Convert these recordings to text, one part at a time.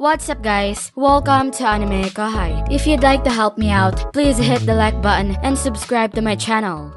What's up guys? Welcome to AnimeKouhai. If you'd like to help me out, please hit the like button and subscribe to my channel.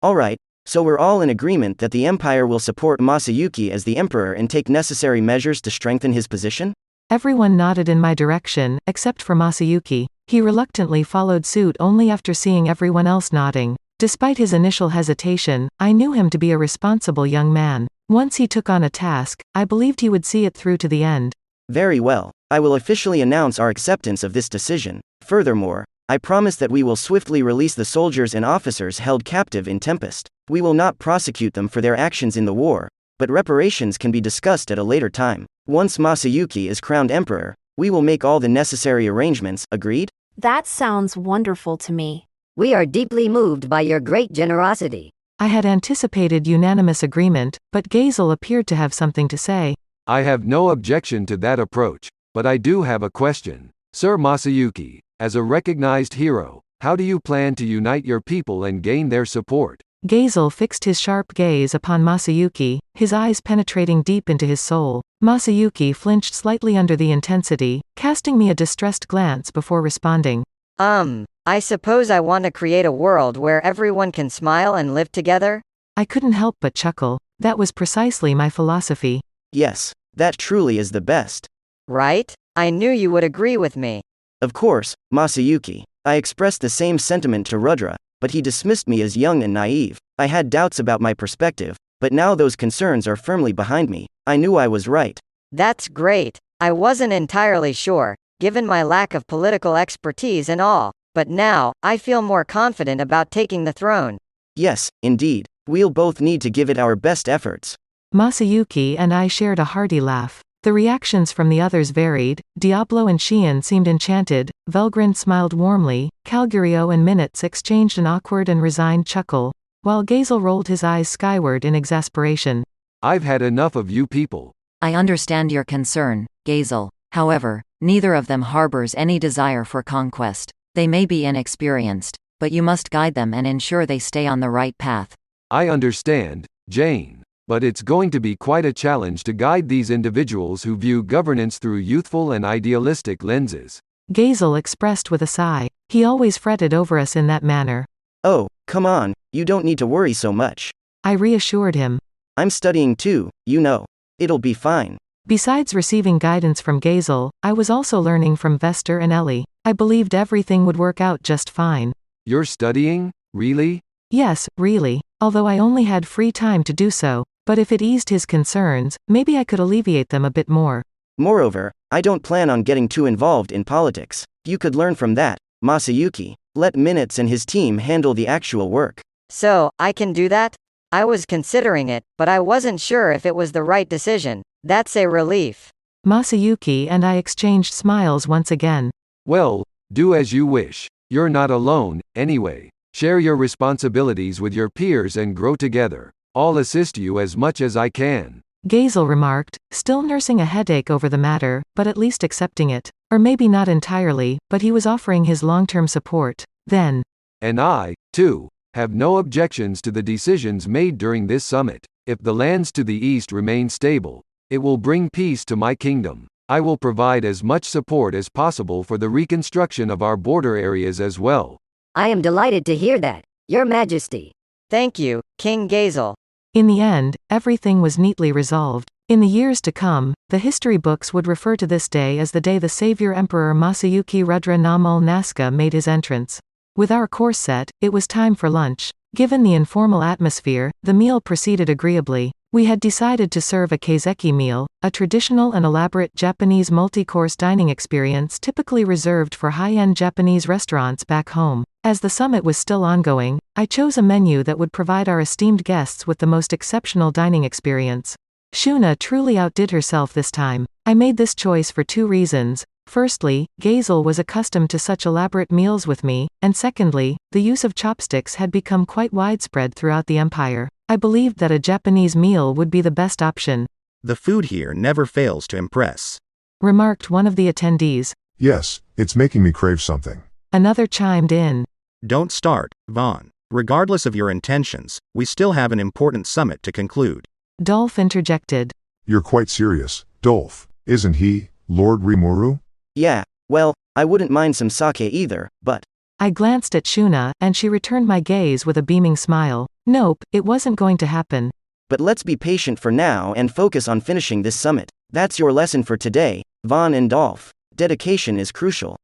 Alright, so we're all in agreement that the Empire will support Masayuki as the Emperor and take necessary measures to strengthen his position? Everyone nodded in my direction, except for Masayuki. He reluctantly followed suit only after seeing everyone else nodding. Despite his initial hesitation, I knew him to be a responsible young man. Once he took on a task, I believed he would see it through to the end. Very well. I will officially announce our acceptance of this decision. Furthermore, I promise that we will swiftly release the soldiers and officers held captive in Tempest. We will not prosecute them for their actions in the war, but reparations can be discussed at a later time. Once Masayuki is crowned emperor, we will make all the necessary arrangements, agreed? That sounds wonderful to me. We are deeply moved by your great generosity. I had anticipated unanimous agreement, but Gazel appeared to have something to say. I have no objection to that approach, but I do have a question. Sir Masayuki, as a recognized hero, how do you plan to unite your people and gain their support? Gazel fixed his sharp gaze upon Masayuki, his eyes penetrating deep into his soul. Masayuki flinched slightly under the intensity, casting me a distressed glance before responding. I suppose I want to create a world where everyone can smile and live together? I couldn't help but chuckle. That was precisely my philosophy. Yes, that truly is the best. Right? I knew you would agree with me. Of course, Masayuki. I expressed the same sentiment to Rudra, but he dismissed me as young and naive. I had doubts about my perspective, but now those concerns are firmly behind me. I knew I was right. That's great. I wasn't entirely sure, given my lack of political expertise and all, but now, I feel more confident about taking the throne. Yes, indeed. We'll both need to give it our best efforts. Masayuki and I shared a hearty laugh. The reactions from the others varied. Diablo and Shion seemed enchanted, Velgrin smiled warmly, Calgurio and Minutes exchanged an awkward and resigned chuckle, while Gazel rolled his eyes skyward in exasperation. I've had enough of you people. I understand your concern, Gazel. However, neither of them harbors any desire for conquest. They may be inexperienced, but you must guide them and ensure they stay on the right path. I understand, Jane. But it's going to be quite a challenge to guide these individuals who view governance through youthful and idealistic lenses. Gazel expressed with a sigh. He always fretted over us in that manner. Oh, come on, you don't need to worry so much. I reassured him. I'm studying too, you know. It'll be fine. Besides receiving guidance from Gazel, I was also learning from Vester and Ellie. I believed everything would work out just fine. You're studying? Really? Yes, really. Although I only had free time to do so. But if it eased his concerns, maybe I could alleviate them a bit more. Moreover, I don't plan on getting too involved in politics. You could learn from that, Masayuki. Let Minutes and his team handle the actual work. So, I can do that? I was considering it, but I wasn't sure if it was the right decision. That's a relief. Masayuki and I exchanged smiles once again. Well, do as you wish. You're not alone, anyway. Share your responsibilities with your peers and grow together. I'll assist you as much as I can. Gazel remarked, still nursing a headache over the matter, but at least accepting it. Or maybe not entirely, but he was offering his long-term support. Then. And I, too, have no objections to the decisions made during this summit. If the lands to the east remain stable, it will bring peace to my kingdom. I will provide as much support as possible for the reconstruction of our border areas as well. I am delighted to hear that, Your Majesty. Thank you, King Gazel. In the end, everything was neatly resolved. In the years to come, the history books would refer to this day as the day the savior Emperor Masayuki Rudra Namal Nazca made his entrance. With our course set, it was time for lunch. Given the informal atmosphere, the meal proceeded agreeably. We had decided to serve a keizeki meal, a traditional and elaborate Japanese multi-course dining experience typically reserved for high-end Japanese restaurants back home. As the summit was still ongoing, I chose a menu that would provide our esteemed guests with the most exceptional dining experience. Shuna truly outdid herself this time. I made this choice for two reasons. Firstly, Gazel was accustomed to such elaborate meals with me, and secondly, the use of chopsticks had become quite widespread throughout the empire. I believed that a Japanese meal would be the best option. The food here never fails to impress, remarked one of the attendees. Yes, it's making me crave something. Another chimed in. Don't start, Vaughn. Regardless of your intentions, we still have an important summit to conclude. Dolph interjected. You're quite serious, Dolph, isn't he? Lord Rimuru? Yeah, well, I wouldn't mind some sake either, but. I glanced at Shuna, and she returned my gaze with a beaming smile. Nope, it wasn't going to happen. But let's be patient for now and focus on finishing this summit. That's your lesson for today, Vaughn and Dolph. Dedication is crucial.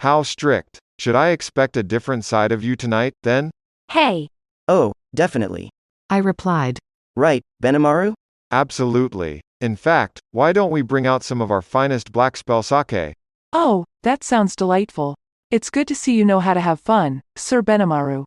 How strict? Should I expect a different side of you tonight, then? Hey. Oh, definitely. I replied. Right, Benimaru? Absolutely. In fact, why don't we bring out some of our finest black spell sake? Oh, that sounds delightful. It's good to see you know how to have fun, Sir Benimaru.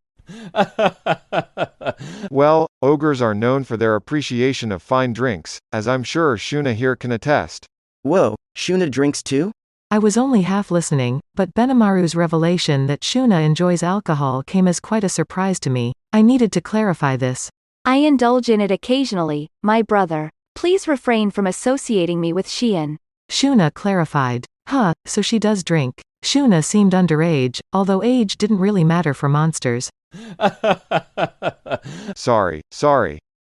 Well, ogres are known for their appreciation of fine drinks, as I'm sure Shuna here can attest. Whoa, Shuna drinks too? I was only half listening, but Benimaru's revelation that Shuna enjoys alcohol came as quite a surprise to me. I needed to clarify this. I indulge in it occasionally, my brother. Please refrain from associating me with Shion. Shuna clarified. Huh, so she does drink. Shuna seemed underage, although age didn't really matter for monsters. Sorry.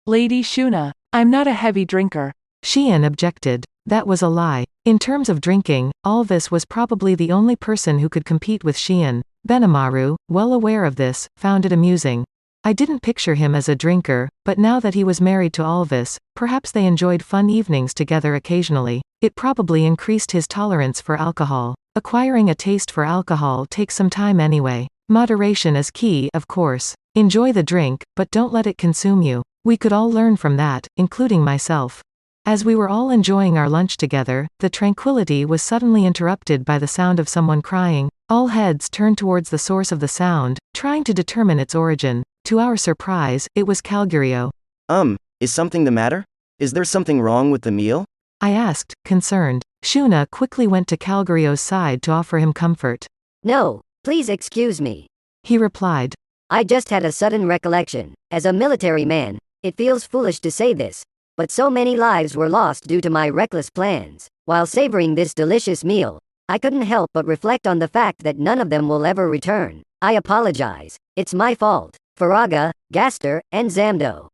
Lady Shuna, I'm not a heavy drinker. Shion objected. That was a lie. In terms of drinking, Alvis was probably the only person who could compete with Shion. Benimaru, well aware of this, found it amusing. I didn't picture him as a drinker, but now that he was married to Alvis, perhaps they enjoyed fun evenings together occasionally. It probably increased his tolerance for alcohol. Acquiring a taste for alcohol takes some time anyway. Moderation is key, of course. Enjoy the drink, but don't let it consume you. We could all learn from that, including myself. As we were all enjoying our lunch together, the tranquility was suddenly interrupted by the sound of someone crying. All heads turned towards the source of the sound, trying to determine its origin. To our surprise, it was Calgurio. Is something the matter? Is there something wrong with the meal? I asked, concerned. Shuna quickly went to Calgurio's side to offer him comfort. No, please excuse me. He replied. I just had a sudden recollection. As a military man, it feels foolish to say this, but so many lives were lost due to my reckless plans. While savoring this delicious meal, I couldn't help but reflect on the fact that none of them will ever return. I apologize. It's my fault. Faraga, Gaster, and Zamdo.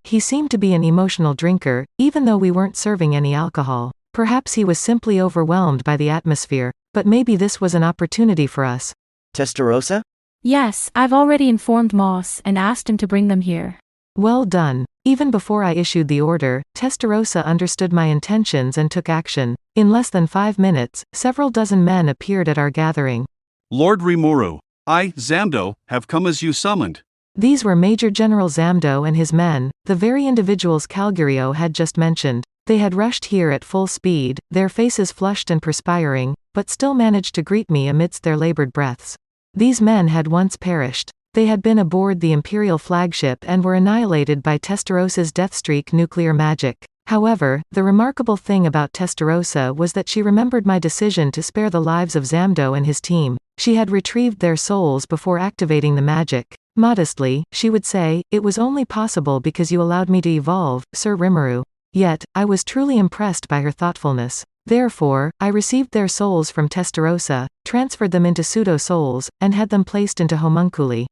He seemed to be an emotional drinker, even though we weren't serving any alcohol. Perhaps he was simply overwhelmed by the atmosphere, but maybe this was an opportunity for us. Testarossa? Yes, I've already informed Moss and asked him to bring them here. Well done. Even before I issued the order, Testarossa understood my intentions and took action. In less than 5 minutes, several dozen men appeared at our gathering. Lord Rimuru, I, Zamdo, have come as you summoned. These were Major General Zamdo and his men, the very individuals Calgurio had just mentioned. They had rushed here at full speed, their faces flushed and perspiring, but still managed to greet me amidst their labored breaths. These men had once perished. They had been aboard the Imperial flagship and were annihilated by Testarossa's Deathstreak nuclear magic. However, the remarkable thing about Testarossa was that she remembered my decision to spare the lives of Zamdo and his team. She had retrieved their souls before activating the magic. Modestly, she would say, "It was only possible because you allowed me to evolve, Sir Rimuru." Yet, I was truly impressed by her thoughtfulness. Therefore, I received their souls from Testarossa, transferred them into pseudo-souls, and had them placed into homunculi.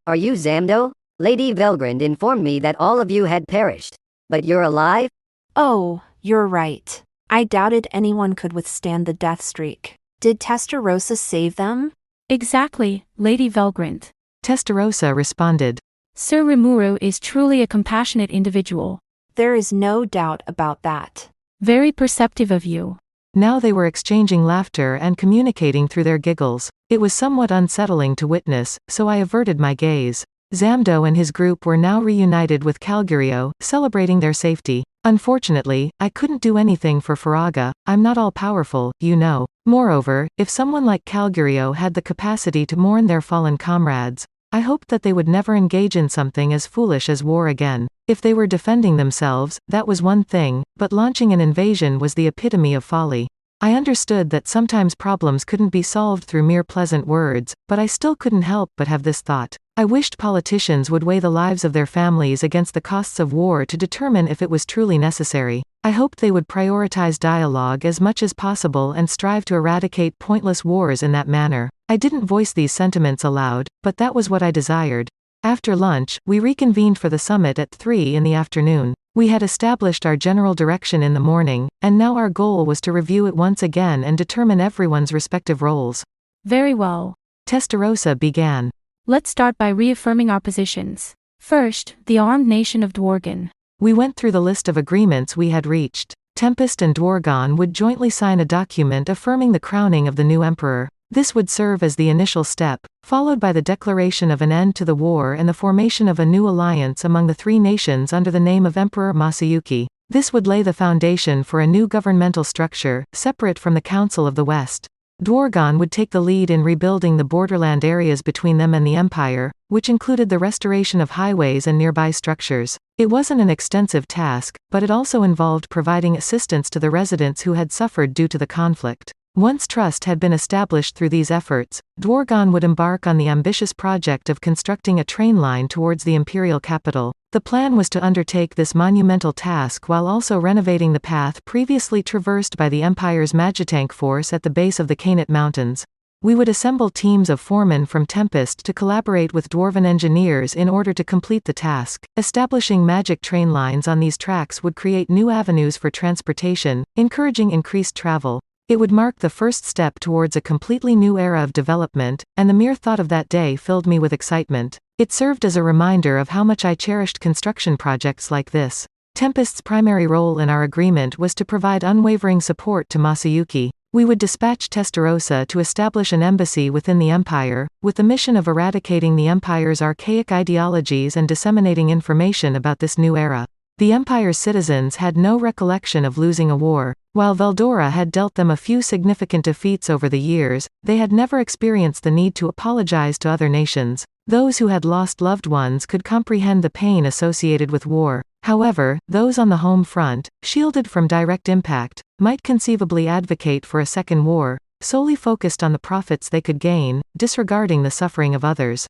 Are you Zamdo? Lady Velgrand informed me that all of you had perished. But you're alive? Oh, you're right. I doubted anyone could withstand the death streak. Did Testarossa save them? Exactly, Lady Velgrand. Testarossa responded. Sir Rimuru is truly a compassionate individual. There is no doubt about that. Very perceptive of you. Now they were exchanging laughter and communicating through their giggles. It was somewhat unsettling to witness, so I averted my gaze. Zamdo and his group were now reunited with Calgurio, celebrating their safety. Unfortunately, I couldn't do anything for Faraga. I'm not all-powerful, you know. Moreover, if someone like Calgurio had the capacity to mourn their fallen comrades, I hoped that they would never engage in something as foolish as war again. If they were defending themselves, that was one thing, but launching an invasion was the epitome of folly. I understood that sometimes problems couldn't be solved through mere pleasant words, but I still couldn't help but have this thought. I wished politicians would weigh the lives of their families against the costs of war to determine if it was truly necessary. I hoped they would prioritize dialogue as much as possible and strive to eradicate pointless wars in that manner. I didn't voice these sentiments aloud, but that was what I desired. After lunch, we reconvened for the summit at 3 in the afternoon. We had established our general direction in the morning, and now our goal was to review it once again and determine everyone's respective roles. Very well. Testarossa began. Let's start by reaffirming our positions. First, the armed nation of Dworgan. We went through the list of agreements we had reached. Tempest and Dworgan would jointly sign a document affirming the crowning of the new emperor. This would serve as the initial step, followed by the declaration of an end to the war and the formation of a new alliance among the three nations under the name of Emperor Masayuki. This would lay the foundation for a new governmental structure, separate from the Council of the West. Dworgan would take the lead in rebuilding the borderland areas between them and the Empire, which included the restoration of highways and nearby structures. It wasn't an extensive task, but it also involved providing assistance to the residents who had suffered due to the conflict. Once trust had been established through these efforts, Dworgan would embark on the ambitious project of constructing a train line towards the imperial capital. The plan was to undertake this monumental task while also renovating the path previously traversed by the Empire's Magitank force at the base of the Kainat Mountains. We would assemble teams of foremen from Tempest to collaborate with Dwarven engineers in order to complete the task. Establishing magic train lines on these tracks would create new avenues for transportation, encouraging increased travel. It would mark the first step towards a completely new era of development, and the mere thought of that day filled me with excitement. It served as a reminder of how much I cherished construction projects like this. Tempest's primary role in our agreement was to provide unwavering support to Masayuki. We would dispatch Testarossa to establish an embassy within the Empire, with the mission of eradicating the Empire's archaic ideologies and disseminating information about this new era. The Empire's citizens had no recollection of losing a war. While Veldora had dealt them a few significant defeats over the years, they had never experienced the need to apologize to other nations. Those who had lost loved ones could comprehend the pain associated with war. However, those on the home front, shielded from direct impact, might conceivably advocate for a second war, solely focused on the profits they could gain, disregarding the suffering of others.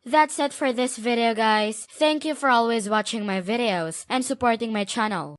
That's it for this video, guys. Thank you for always watching my videos and supporting my channel.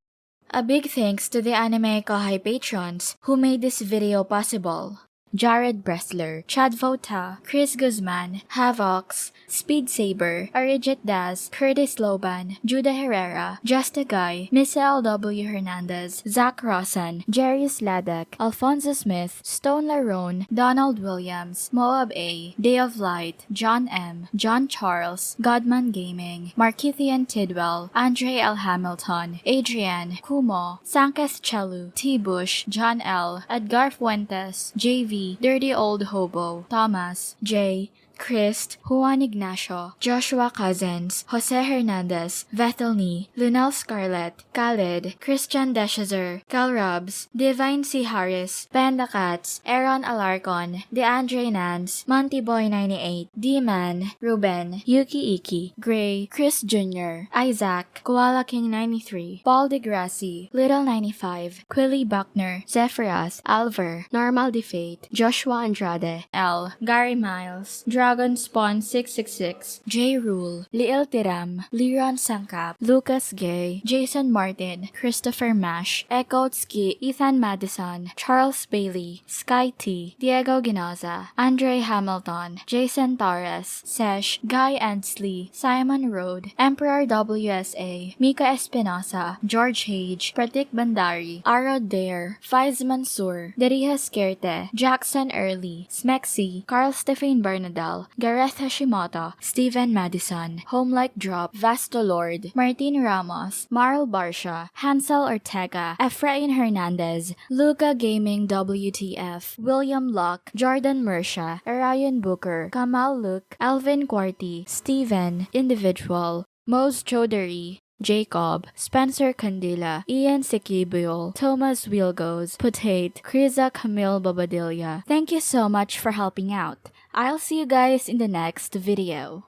A big thanks to the AnimeKouhai patrons who made this video possible. Jared Bressler, Chad Vota, Chris Guzman, Havox, Speed Saber, Arijit Das, Curtis Loban, Judah Herrera, Justa Guy, Misael W. Hernandez, Zach Rossan, Jarius Ladek, Alfonso Smith, Stone Larone, Donald Williams, Moab A, Day of Light, John M, John Charles, Godman Gaming, Markithian Tidwell, Andre L. Hamilton, Adrian, Kumo, Sanketh Chelu, T. Bush, John L, Edgar Fuentes, JV, Dirty Old Hobo, Thomas, J, Christ, Juan Ignacio, Joshua Cousins, Jose Hernandez, Vethelny, Lunel Scarlett, Khaled, Christian Deshazer, Cal Robs, Divine C. Harris, Panda Cats, Aaron Alarcon, DeAndre Nance, Monty Boy 98, D-Man, Ruben, Yuki Iki, Gray, Chris Jr., Isaac, Koala King 93, Paul DeGrassi, Little 95, Quilly Buckner, Zephyros, Alver, Normal Defate, Joshua Andrade, L, Gary Miles, Dragon Spawn 666, J. Rule, Liel Tiram, Liron Sangkap, Lucas Gay, Jason Martin, Christopher Mash, Echo Tski, Ethan Madison, Charles Bailey, Sky T, Diego Ginoza, Andre Hamilton, Jason Torres, Sesh, Guy Ansley, Simon Road, Emperor WSA, Mika Espinosa, George Hage, Pratik Bandari, Arod Dare, Faiz Mansour, Deriha Skerte, Jackson Early, Smexy, Carl Stephen Bernadal, Gareth Hashimoto, Steven Madison, Homelike Drop, Vasto Lord, Martin Ramos, Marl Barsha, Hansel Ortega, Efrain Hernandez, Luca Gaming WTF, William Locke, Jordan Mersha, Arion Booker, Kamal Luke, Alvin Quarty, Steven, Individual, Mose Chaudhary, Jacob, Spencer Candila, Ian Sikibuyol, Thomas Wilgos, Potate, Kriza Camille Bobadilla. Thank you so much for helping out. I'll see you guys in the next video.